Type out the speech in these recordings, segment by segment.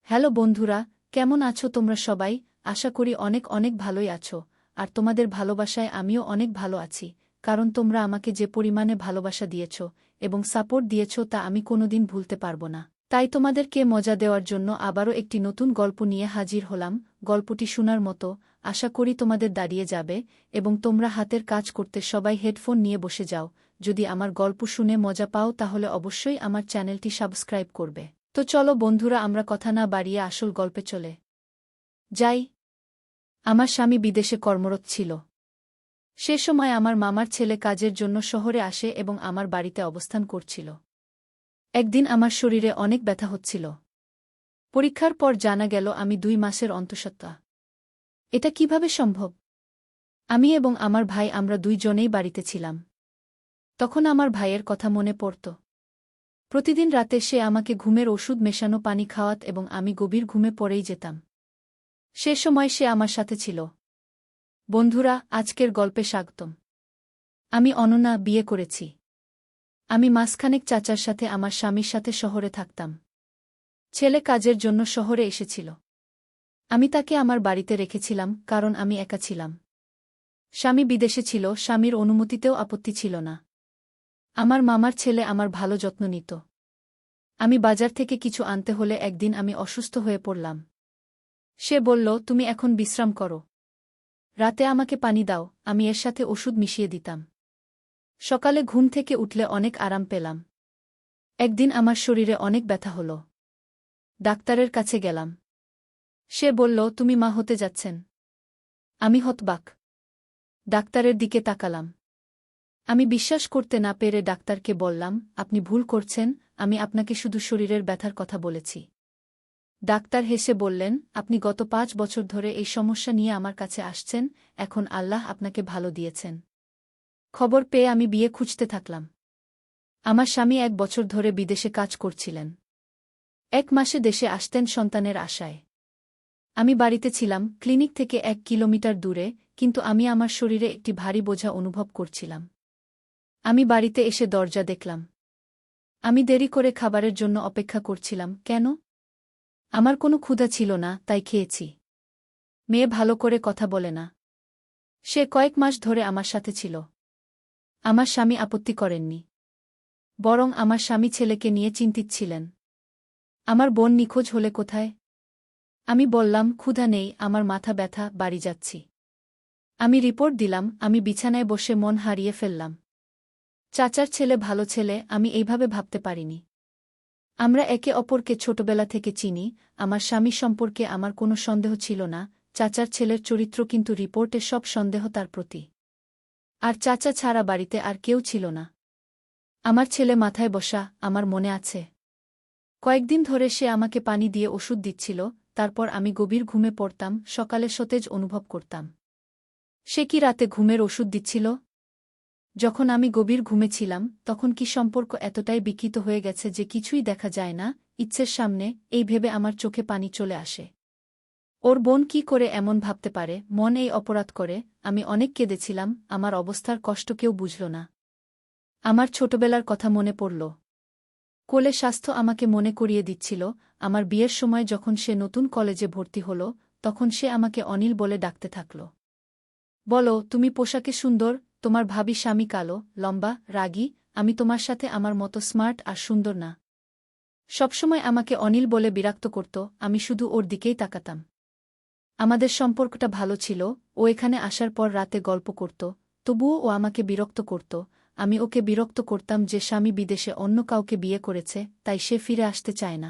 Hello বন্ধুরা, কেমন আছো তোমরা সবাই? আশা করি অনেক অনেক ভালোই আছো। আর তোমাদের ভালোবাসায় আমিও অনেক ভালো আছি, কারণ তোমরা আমাকে যে পরিমাণে ভালোবাসা দিয়েছ এবং সাপোর্ট দিয়েছ তা আমি কোনোদিন ভুলতে পারব না। তাই তোমাদেরকে মজা দেওয়ার জন্য আবারও একটি নতুন গল্প নিয়ে হাজির হলাম। গল্পটি শোনার মতো, আশা করি তোমাদের দাঁড়িয়ে যাবে এবং তোমরা হাতের কাজ করতে সবাই হেডফোন নিয়ে বসে যাও। যদি আমার গল্প শুনে মজা পাও তাহলে অবশ্যই আমার চ্যানেলটি সাবস্ক্রাইব করবে। তো চলো বন্ধুরা, আমরা কথা না বাড়িয়ে আসল গল্পে চলে যাই। আমার স্বামী বিদেশে কর্মরত ছিল। সে সময় আমার মামার ছেলে কাজের জন্য শহরে আসে এবং আমার বাড়িতে অবস্থান করছিল। একদিন আমার শরীরে অনেক ব্যথা হচ্ছিল। পরীক্ষার পর জানা গেল আমি 2 মাসের অন্তঃসত্ত্বা। এটা কিভাবে সম্ভব? আমি এবং আমার ভাই আমরা 2 জনেই বাড়িতে ছিলাম। তখন আমার ভাইয়ের কথা মনে পড়ত। প্রতিদিন রাতে সে আমাকে ঘুমের ওষুধ মেশানো পানি খাওয়াত এবং আমি গভীর ঘুমে পড়েই যেতাম। সে সময় সে আমার সাথে ছিল। বন্ধুরা, আজকের গল্পে স্বাগতম। আমি অনন্যা, বিয়ে করেছি। আমি মাসখানেক চাচার সাথে আমার স্বামীর সাথে শহরে থাকতাম। ছেলে কাজের জন্য শহরে এসেছিল। আমি তাকে আমার বাড়িতে রেখেছিলাম কারণ আমি একা ছিলাম। স্বামী বিদেশে ছিল, স্বামীর অনুমতিতেও আপত্তি ছিল না। আমার মামার ছেলে আমার ভালো যত্ন নিত। আমি বাজার থেকে কিছু আনতে হলে একদিন আমি অসুস্থ হয়ে পড়লাম। সে বলল, তুমি এখন বিশ্রাম করো। রাতে আমাকে পানি দাও, আমি এর সাথে ওষুধ মিশিয়ে দিতাম। সকালে ঘুম থেকে উঠলে অনেক আরাম পেলাম। একদিন আমার শরীরে অনেক ব্যথা হল। ডাক্তারের কাছে গেলাম। সে বলল, তুমি মা হতে যাচ্ছেন। আমি হতবাক। ডাক্তারের দিকে তাকালাম। আমি বিশ্বাস করতে না পেরে ডাক্তারকে বললাম, আপনি ভুল করছেন, আমি আপনাকে শুধু শরীরের ব্যথার কথা বলেছি। ডাক্তার হেসে বললেন, আপনি গত 5 বছর ধরে এই সমস্যা নিয়ে আমার কাছে আসছেন, এখন আল্লাহ আপনাকে ভালো দিয়েছেন। খবর পেয়ে আমি বিয়ে খুঁজতে থাকলাম। আমার স্বামী 1 বছর ধরে বিদেশে কাজ করছিলেন। 1 মাসে দেশে আসতেন সন্তানের আশায়। আমি বাড়িতে ছিলাম, ক্লিনিক থেকে 1 কিলোমিটার দূরে, কিন্তু আমি আমার শরীরে একটি ভারী বোঝা অনুভব করছিলাম। আমি বাড়িতে এসে দরজা দেখলাম। আমি দেরি করে খাবারের জন্য অপেক্ষা করছিলাম। কেন? আমার কোনো ক্ষুধা ছিল না, তাই খেয়েছি। মেয়ে ভালো করে কথা বলে না। সে কয়েক মাস ধরে আমার সাথে ছিল। আমার স্বামী আপত্তি করেননি। বরং আমার স্বামী ছেলেকে নিয়ে চিন্তিত ছিলেন। আমার বোন নিখোঁজ হলে কোথায়? আমি বললাম, ক্ষুধা নেই, আমার মাথা ব্যথা, বাড়ি যাচ্ছি। আমি রিপোর্ট দিলাম, আমি বিছানায় বসে মন হারিয়ে ফেললাম। চাচার ছেলে ভালো ছেলে, আমি এইভাবে ভাবতে পারিনি। আমরা একে অপরকে ছোটবেলা থেকে চিনি। আমার স্বামী সম্পর্কে আমার কোনো সন্দেহ ছিল না, চাচার ছেলের চরিত্র, কিন্তু রিপোর্টে সব সন্দেহ তার প্রতি। আর চাচা ছাড়া বাড়িতে আর কেউ ছিল না। আমার ছেলে মাথায় বসা, আমার মনে আছে। কয়েকদিন ধরে সে আমাকে পানি দিয়ে ওষুধ দিচ্ছিল, তারপর আমি গভীর ঘুমে পড়তাম, সকালে সতেজ অনুভব করতাম। সে কি রাতে ঘুমের ওষুধ দিচ্ছিল? যখন আমি গভীর ঘুমে ছিলাম, তখন কি সম্পর্ক এতটাই বিকৃত হয়ে গেছে যে কিছুই দেখা যায় না ইচ্ছের সামনে, এই ভেবে আমার চোখে পানি চলে আসে। ওর বোন কি করে এমন ভাবতে পারে, মন এই অপরাধ করে। আমি অনেক কেঁদেছিলাম, আমার অবস্থার কষ্ট কেউ বুঝল না। আমার ছোটবেলার কথা মনে পড়ল। কোলে স্বাস্থ্য আমাকে মনে করিয়ে দিচ্ছিল, আমার বিয়ের সময় যখন সে নতুন কলেজে ভর্তি হল, তখন সে আমাকে অনিল বলে ডাকতে থাকল। বলো, তুমি পোশাকে সুন্দর, তোমার ভাবি স্বামী কালো, লম্বা, রাগী, আমি তোমার সাথে আমার মতো স্মার্ট আর সুন্দর না। সবসময় আমাকে অনিল বলে বিরক্ত করত, আমি শুধু ওর দিকেই তাকাতাম। আমাদের সম্পর্কটা ভালো ছিল, ও এখানে আসার পর রাতে গল্প করত, তবুও ও আমাকে বিরক্ত করত। আমি ওকে বিরক্ত করতাম যে স্বামী বিদেশে অন্য কাউকে বিয়ে করেছে, তাই সে ফিরে আসতে চায় না।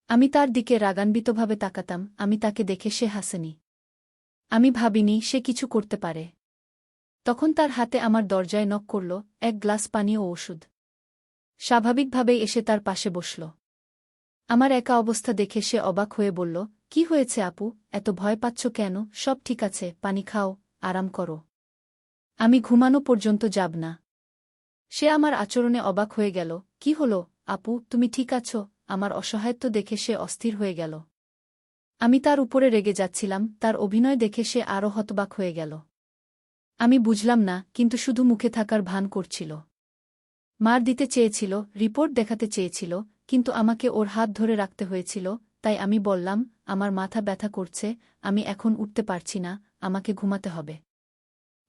আমি তার দিকে রাগান্বিতভাবে তাকাতাম, আমি তাকে দেখে সে হাসেনি। আমি ভাবিনি সে কিছু করতে পারে। তখন তার হাতে আমার দরজায় নক করল, 1 গ্লাস পানি ও ওষুধ। স্বাভাবিকভাবেই এসে তার পাশে বসল। আমার একা অবস্থা দেখে সে অবাক হয়ে বলল, কি হয়েছে আপু, এত ভয় পাচ্ছ কেন? সব ঠিক আছে, পানি খাও, আরাম করো। আমি ঘুমানো পর্যন্ত যাব না। সে আমার আচরণে অবাক হয়ে গেল। কি হলো আপু, তুমি ঠিক আছো? আমার অসহায়ত্ব দেখে সে অস্থির হয়ে গেল। আমি তার উপরে রেগে যাচ্ছিলাম, তার অভিনয় দেখে সে আরও হতবাক হয়ে গেল। আমি বুঝলাম না, কিন্তু শুধু মুখে থাকার ভান করছিল। মার দিতে চেয়েছিল, রিপোর্ট দেখাতে চেয়েছিল, কিন্তু আমাকে ওর হাত ধরে রাখতে হয়েছিল, তাই আমি বললাম, আমার মাথা ব্যথা করছে, আমি এখন উঠতে পারছি না, আমাকে ঘুমাতে হবে।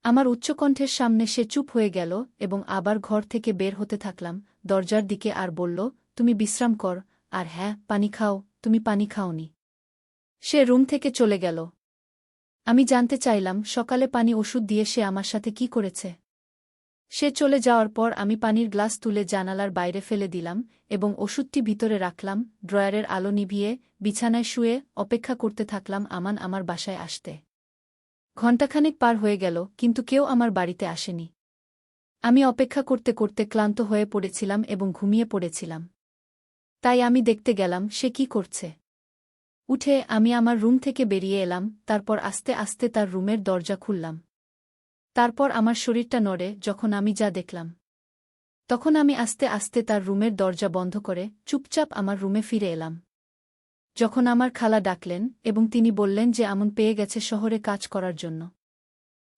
আমার উচ্চকণ্ঠের সামনে সে চুপ হয়ে গেল এবং আবার ঘর থেকে বের হতে থাকলাম দরজার দিকে আর বলল, তুমি বিশ্রাম কর, আর হ্যাঁ, পানি খাও, তুমি পানি খাওনি। সে রুম থেকে চলে গেল। আমি জানতে চাইলাম সকালে পানি ওষুধ দিয়ে সে আমার সাথে কি করেছে। সে চলে যাওয়ার পর আমি পানির গ্লাস তুলে জানালার বাইরে ফেলে দিলাম এবং ওষুধটি ভিতরে রাখলাম, ড্রয়ারের আলো নিভিয়ে বিছানায় শুয়ে অপেক্ষা করতে থাকলাম আমান আমার বাসায় আসতে। ঘণ্টাখানেক পার হয়ে গেল, কিন্তু কেউ আমার বাড়িতে আসেনি। আমি অপেক্ষা করতে করতে ক্লান্ত হয়ে পড়েছিলাম এবং ঘুমিয়ে পড়েছিলাম। তাই আমি দেখতে গেলাম সে কি করছে। উঠে আমি আমার রুম থেকে বেরিয়ে এলাম, তারপর আস্তে আস্তে তার রুমের দরজা খুললাম। তারপর আমার শরীরটা নড়ে যখন আমি যা দেখলাম। তখন আমি আস্তে আস্তে তার রুমের দরজা বন্ধ করে চুপচাপ আমার রুমে ফিরে এলাম। যখন আমার খালা ডাকলেন এবং তিনি বললেন যে আমন পেয়ে গেছে শহরে কাজ করার জন্য।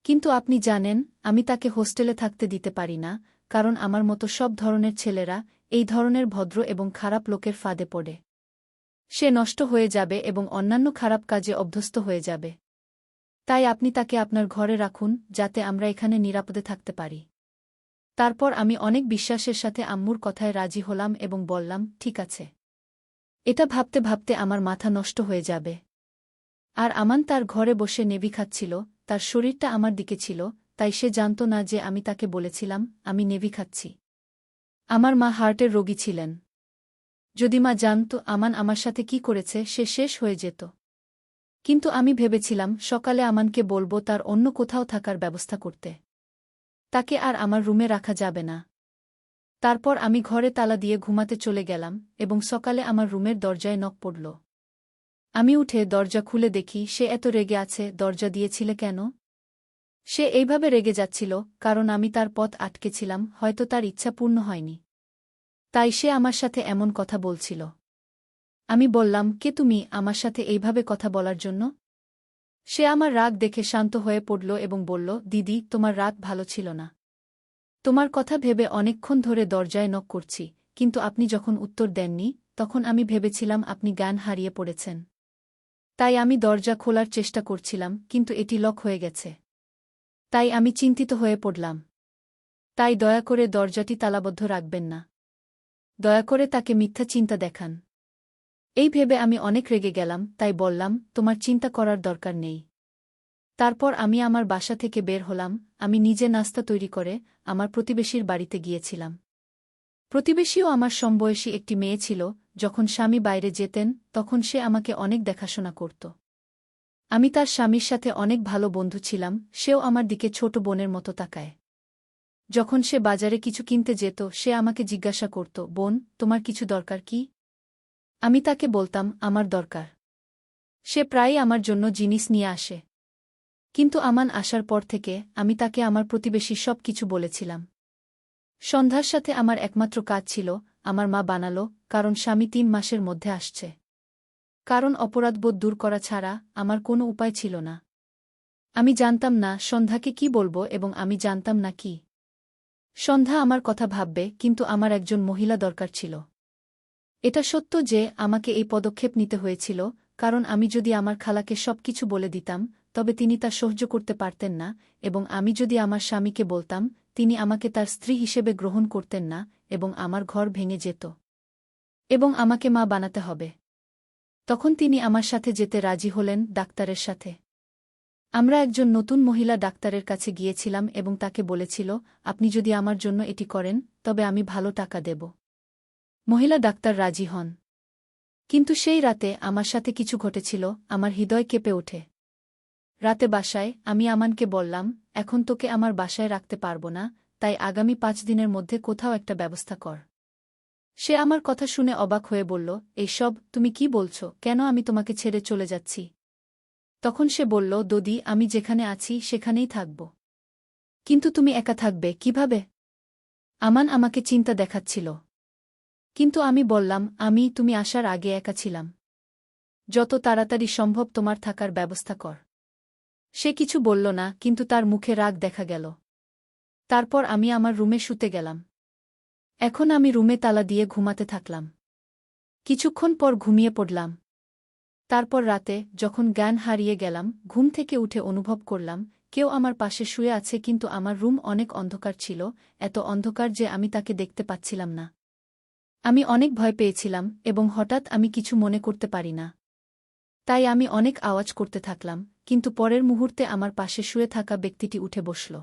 কিন্তু আপনি জানেন, আমি তাকে হোস্টেলে থাকতে দিতে পারি না, কারণ আমার মতো সব ধরনের ছেলেরা এই ধরনের ভদ্র এবং খারাপ লোকের ফাঁদে পড়ে। সে নষ্ট হয়ে যাবে এবং অন্যান্য খারাপ কাজে অভ্যস্ত হয়ে যাবে। তাই আপনি তাকে আপনার ঘরে রাখুন, যাতে আমরা এখানে নিরাপদে থাকতে পারি। তারপর আমি অনেক বিশ্বাসের সাথে আম্মুর কথায় রাজি হলাম এবং বললাম, ঠিক আছে। এটা ভাবতে ভাবতে আমার মাথা নষ্ট হয়ে যাবে। আর আমান তার ঘরে বসে নেভি খাচ্ছিল, তার শরীরটা আমার দিকে ছিল, তাই সে জানত না যে আমি তাকে বলেছিলাম আমি নেভি খাচ্ছি। আমার মা হার্টের রোগী ছিলেন। যদি মা জানত আমান আমার সাথে কি করেছে, সে শেষ হয়ে যেত। কিন্তু আমি ভেবেছিলাম সকালে আমানকে বলবো তার অন্য কোথাও থাকার ব্যবস্থা করতে। তাকে আর আমার রুমে রাখা যাবে না। তারপর আমি ঘরে তালা দিয়ে ঘুমাতে চলে গেলাম এবং সকালে আমার রুমের দরজায় নক পড়ল। আমি উঠে দরজা খুলে দেখি সে এত রেগে আছে। দরজা দিয়েছিলে কেন? সে এইভাবে রেগে যাচ্ছিল কারণ আমি তার পথ আটকেছিলাম, হয়তো তার ইচ্ছা পূর্ণ হয়নি। তাই সে আমার সাথে এমন কথা বলছিল। আমি বললাম, কে তুমি আমার সাথে এইভাবে কথা বলার জন্য? সে আমার রাগ দেখে শান্ত হয়ে পড়ল এবং বলল, দিদি, তোমার রাগ ভালো ছিল না। তোমার কথা ভেবে অনেকক্ষণ ধরে দরজায় নক করছি, কিন্তু আপনি যখন উত্তর দেননি, তখন আমি ভেবেছিলাম আপনি জ্ঞান হারিয়ে পড়েছেন। তাই আমি দরজা খোলার চেষ্টা করছিলাম, কিন্তু এটি লক হয়ে গেছে। তাই আমি চিন্তিত হয়ে পড়লাম। তাই দয়া করে দরজাটি তালাবদ্ধ রাখবেন না। দয়া করে তাকে মিথ্যা চিন্তা দেখান। এই ভেবে আমি অনেক রেগে গেলাম, তাই বললাম, তোমার চিন্তা করার দরকার নেই। তারপর আমি আমার বাসা থেকে বের হলাম। আমি নিজে নাস্তা তৈরি করে আমার প্রতিবেশীর বাড়িতে গিয়েছিলাম। প্রতিবেশীও আমার সমবয়সী একটি মেয়ে ছিল। যখন স্বামী বাইরে যেতেন, তখন সে আমাকে অনেক দেখাশোনা করত। আমি তার স্বামীর সাথে অনেক ভালো বন্ধু ছিলাম, সেও আমার দিকে ছোট বোনের মতো তাকায়। যখন সে বাজারে কিছু কিনতে যেত, সে আমাকে জিজ্ঞাসা করত, বোন, তোমার কিছু দরকার কি? আমি তাকে বলতাম, আমার দরকার। সে প্রায়ই আমার জন্য জিনিস নিয়ে আসে। কিন্তু আমান আসার পর থেকে আমি তাকে আমার প্রতিবেশী সব কিছু বলেছিলাম। সন্ধ্যার সাথে আমার একমাত্র কাজ ছিল, আমার মা বানালো, কারণ স্বামী 3 মাসের মধ্যে আসছে। কারণ অপরাধবোধ দূর করা ছাড়া আমার কোনো উপায় ছিল না। আমি জানতাম না সন্ধ্যাকে কি বলবো এবং আমি জানতাম না কি। সন্ধ্যা আমার কথা ভাববে, কিন্তু আমার একজন মহিলা দরকার ছিল। এটা সত্য যে আমাকে এই পদক্ষেপ নিতে হয়েছিল, কারণ আমি যদি আমার খালাকে সবকিছু বলে দিতাম, তবে তিনি তা সহ্য করতে পারতেন না, এবং আমি যদি আমার স্বামীকে বলতাম, তিনি আমাকে তার স্ত্রী হিসেবে গ্রহণ করতেন না, এবং আমার ঘর ভেঙে যেত। এবং আমাকে মা বানাতে হবে। তখন তিনি আমার সাথে যেতে রাজি হলেন, ডাক্তারের সাথে। আমরা একজন নতুন মহিলা ডাক্তারের কাছে গিয়েছিলাম এবং তাকে বলেছিল, আপনি যদি আমার জন্য এটি করেন, তবে আমি ভালো টাকা দেব। মহিলা ডাক্তার রাজি হন। কিন্তু সেই রাতে আমার সাথে কিছু ঘটেছিল, আমার হৃদয় কেঁপে ওঠে। রাতে বাসায় আমি আমানকে বললাম, এখন তোকে আমার বাসায় রাখতে পারব না, তাই আগামী 5 দিনের মধ্যে কোথাও একটা ব্যবস্থা কর। সে আমার কথা শুনে অবাক হয়ে বলল, এইসব তুমি কি বলছ? কেন আমি তোমাকে ছেড়ে চলে যাচ্ছি? তখন সে বলল, দদি, আমি যেখানে আছি সেখানেই থাকব। কিন্তু তুমি একা থাকবে কিভাবে? আমান আমাকে চিন্তা দেখাচ্ছিল। কিন্তু আমি বললাম, তুমি আসার আগে একা ছিলাম। যত তাড়াতাড়ি সম্ভব তোমার থাকার ব্যবস্থা কর। সে কিছু বলল না, কিন্তু তার মুখে রাগ দেখা গেল। তারপর আমি আমার রুমে শুতে গেলাম। এখন আমি রুমে তালা দিয়ে ঘুমাতে থাকলাম। কিছুক্ষণ পর ঘুমিয়ে পড়লাম। তারপর রাতে যখন জ্ঞান হারিয়ে গেলাম, ঘুম থেকে উঠে অনুভব করলাম কেউ আমার পাশে শুয়ে আছে, কিন্তু আমার রুম অনেক অন্ধকার ছিল, এত অন্ধকার যে আমি তাকে দেখতে পাচ্ছিলাম না। আমি অনেক ভয় পেয়েছিলাম এবং হঠাৎ আমি কিছু মনে করতে পারি না। তাই আমি অনেক আওয়াজ করতে থাকলাম, কিন্তু পরের মুহূর্তে আমার পাশে শুয়ে থাকা ব্যক্তিটি উঠে বসল।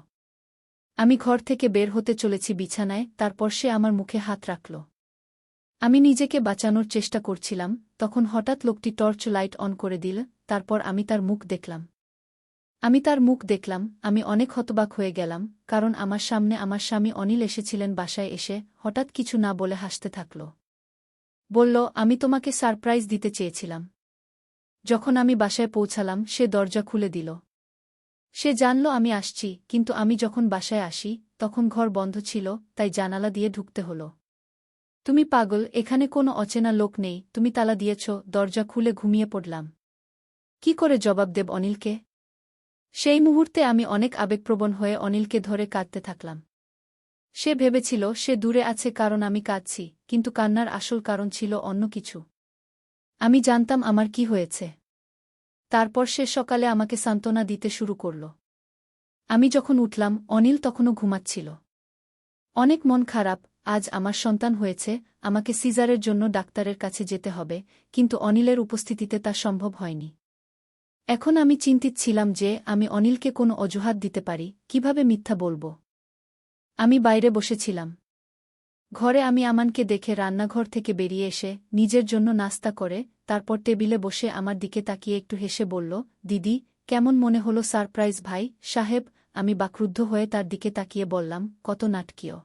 আমি ঘর থেকে বের হতে চলেছি বিছানায়, তারপর সে আমার মুখে হাত রাখল। আমি নিজেকে বাঁচানোর চেষ্টা করছিলাম, তখন হঠাৎ লোকটি টর্চ লাইট অন করে দিল, তারপর আমি তার মুখ দেখলাম। আমি অনেক হতবাক হয়ে গেলাম, কারণ আমার সামনে আমার স্বামী অনিল এসেছিলেন। বাসায় এসে হঠাৎ কিছু না বলে হাসতে থাকল। বলল, আমি তোমাকে সারপ্রাইজ দিতে চেয়েছিলাম। যখন আমি বাসায় পৌঁছালাম, সে দরজা খুলে দিল। সে জানল আমি আসছি, কিন্তু আমি যখন বাসায় আসি তখন ঘর বন্ধ ছিল, তাই জানালা দিয়ে ঢুকতে হল। তুমি পাগল, এখানে কোনো অচেনা লোক নেই, তুমি তালা দিয়েছ। দরজা খুলে ঘুমিয়ে পড়লাম। কি করে জবাব দেব অনিলকে? সেই মুহূর্তে আমি অনেক আবেগপ্রবণ হয়ে অনিলকে ধরে কাঁদতে থাকলাম। সে ভেবেছিল সে দূরে আছে কারণ আমি কাঁদছি, কিন্তু কান্নার আসল কারণ ছিল অন্য কিছু। আমি জানতাম আমার কি হয়েছে। তারপর সে সকালে আমাকে সান্ত্বনা দিতে শুরু করল। আমি যখন উঠলাম, অনিল তখনও ঘুমাচ্ছিল। অনেক মন খারাপ, আজ আমার সন্তান হয়েছে, আমাকে সিজারের জন্য ডাক্তারের কাছে যেতে হবে, কিন্তু অনিলের উপস্থিতিতে তা সম্ভব হয়নি। এখন আমি চিন্তিত ছিলাম যে আমি অনিলকে কোনো অজুহাত দিতে পারি, কিভাবে মিথ্যা বলবো। আমি বাইরে বসেছিলাম। ঘরে আমি আমানকে দেখে রান্নাঘর থেকে বেরিয়ে এসে নিজের জন্য নাস্তা করে তারপর টেবিলে বসে আমার দিকে তাকিয়ে একটু হেসে বলল, দিদি, কেমন মনে হলো সারপ্রাইজ? ভাই সাহেব, আমি বাকরুদ্ধ হয়ে তার দিকে তাকিয়ে বললাম, কত নাটকীয়।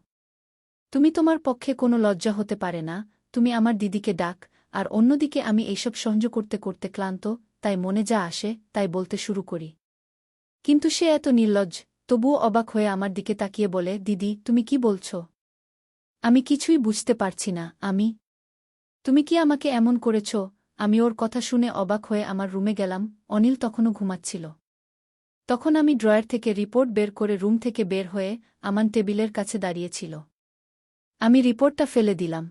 তুমি, তোমার পক্ষে কোনো লজ্জা হতে পারে না, তুমি আমার দিদিকে ডাক। আর অন্যদিকে আমি এইসব সহ্য করতে করতে ক্লান্ত, তাই মনে যা আসে তাই বলতে শুরু করি। কিন্তু সে এত নির্লজ্জ, তবুও অবাক হয়ে আমার দিকে তাকিয়ে বলে, দিদি, তুমি কি বলছ? আমি কিছুই বুঝতে পারছি না। তুমি কি আমাকে এমন করেছ? আমি ওর কথা শুনে অবাক হয়ে আমার রুমে গেলাম। অনিল তখনও ঘুমাচ্ছিল। তখন আমি ড্রয়ার থেকে রিপোর্ট বের করে রুম থেকে বের হয়ে আমান টেবিলের কাছে দাঁড়িয়েছিল। আমি রিপোর্টটা ফেলে দিলাম।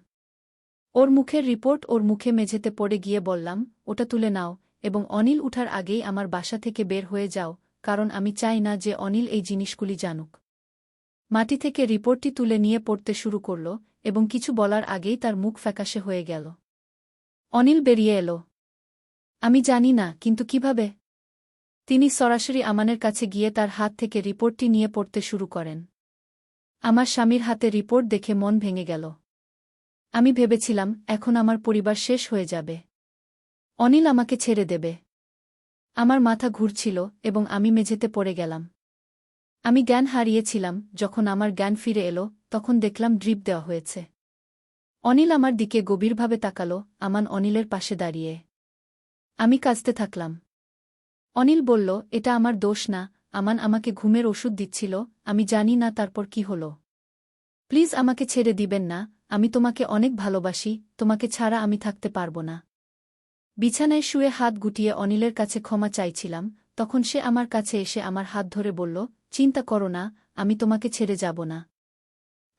ওর মুখের রিপোর্ট ওর মুখে মেঝেতে পড়ে গিয়ে বললাম, ওটা তুলে নাও এবং অনিল উঠার আগেই আমার বাসা থেকে বের হয়ে যাও, কারণ আমি চাই না যে অনিল এই জিনিসগুলি জানুক। মাটি থেকে রিপোর্টটি তুলে নিয়ে পড়তে শুরু করল এবং কিছু বলার আগেই তার মুখ ফ্যাকাশে হয়ে গেল। অনিল বেরিয়ে এলো। আমি জানি না কিন্তু কিভাবে। তিনি সরাসরি আমানের কাছে গিয়ে তার হাত থেকে রিপোর্টটি নিয়ে পড়তে শুরু করেন। আমার স্বামীর হাতে রিপোর্ট দেখে মন ভেঙে গেল। আমি ভেবেছিলাম এখন আমার পরিবার শেষ হয়ে যাবে। অনিল আমাকে ছেড়ে দেবে। আমার মাথা ঘুরছিল এবং আমি মেঝেতে পড়ে গেলাম। আমি জ্ঞান হারিয়েছিলাম। যখন আমার জ্ঞান ফিরে এলো তখন দেখলাম ড্রিপ দেওয়া হয়েছে। অনিল আমার দিকে গভীরভাবে তাকালো, আমান অনিলের পাশে দাঁড়িয়ে। আমি কাঁদতে থাকলাম। অনিল বলল, এটা আমার দোষ না, আমান আমাকে ঘুমের ওষুধ দিচ্ছিল, আমি জানি না তারপর কি হলো। প্লিজ আমাকে ছেড়ে দিবেন না, আমি তোমাকে অনেক ভালোবাসি, তোমাকে ছাড়া আমি থাকতে পারব না। বিছানায় শুয়ে হাত গুটিয়ে অনিলের কাছে ক্ষমা চাইছিলাম, তখন সে আমার কাছে এসে আমার হাত ধরে বলল, চিন্তা করো না, আমি তোমাকে ছেড়ে যাব না।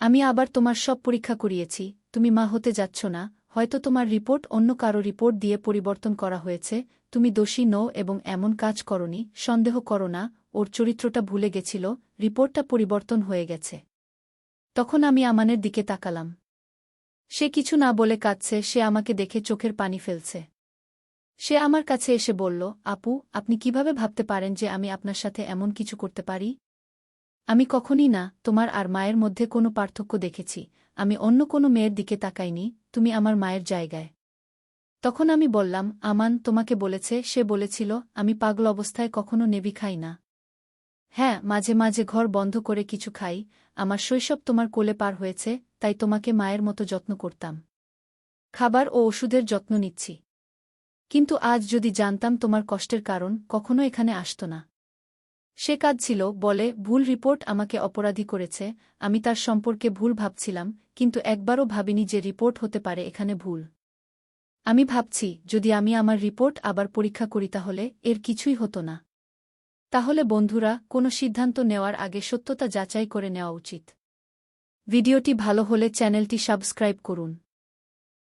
আমি আবার তোমার সব পরীক্ষা করিয়েছি, তুমি মা হতে যাচ্ছ না, হয়তো তোমার রিপোর্ট অন্য কারো রিপোর্ট দিয়ে পরিবর্তন করা হয়েছে, তুমি দোষী নও এবং এমন কাজ করনি, সন্দেহ করো না, ওর চরিত্রটা ভুলে গেছিল, রিপোর্টটা পরিবর্তন হয়ে গেছে। তখন আমি আমানের দিকে তাকালাম। সে কিছু না বলে কাঁদছে, সে আমাকে দেখে চোখের পানি ফেলছে। সে আমার কাছে এসে বলল, আপু, আপনি কিভাবে ভাবতে পারেন যে আমি আপনার সাথে এমন কিছু করতে পারি? আমি কখনই না তোমার আর মায়ের মধ্যে কোনো পার্থক্য দেখেছি, আমি অন্য কোনো মেয়ের দিকে তাকাইনি, তুমি আমার মায়ের জায়গায়। তখন আমি বললাম, আমান তোমাকে বলেছে? সে বলেছিল, আমি পাগল অবস্থায় কখনো নেভি খাই না। হ্যাঁ, মাঝে মাঝে ঘর বন্ধ করে কিছু খাই, আমার শৈশব তোমার কোলে পার হয়েছে, তাই তোমাকে মায়ের মতো যত্ন করতাম। খাবার ও ওষুধের যত্ন নিচ্ছি। কিন্তু আজ যদি জানতাম তোমার কষ্টের কারণ, কখনো এখানে আসত না। সে কাঁদছিল, বলে, ভুল রিপোর্ট আমাকে অপরাধী করেছে, আমি তার সম্পর্কে ভুল ভাবছিলাম, কিন্তু একবারও ভাবিনি যে রিপোর্ট হতে পারে এখানে ভুল। আমি ভাবছি যদি আমি আমার রিপোর্ট আবার পরীক্ষা করি তাহলে এর কিছুই হতো না। তাহলে বন্ধুরা, কোনো সিদ্ধান্ত নেওয়ার আগে সত্যতা যাচাই করে নেওয়া উচিত। ভিডিওটি ভালো হলে চ্যানেলটি সাবস্ক্রাইব করুন।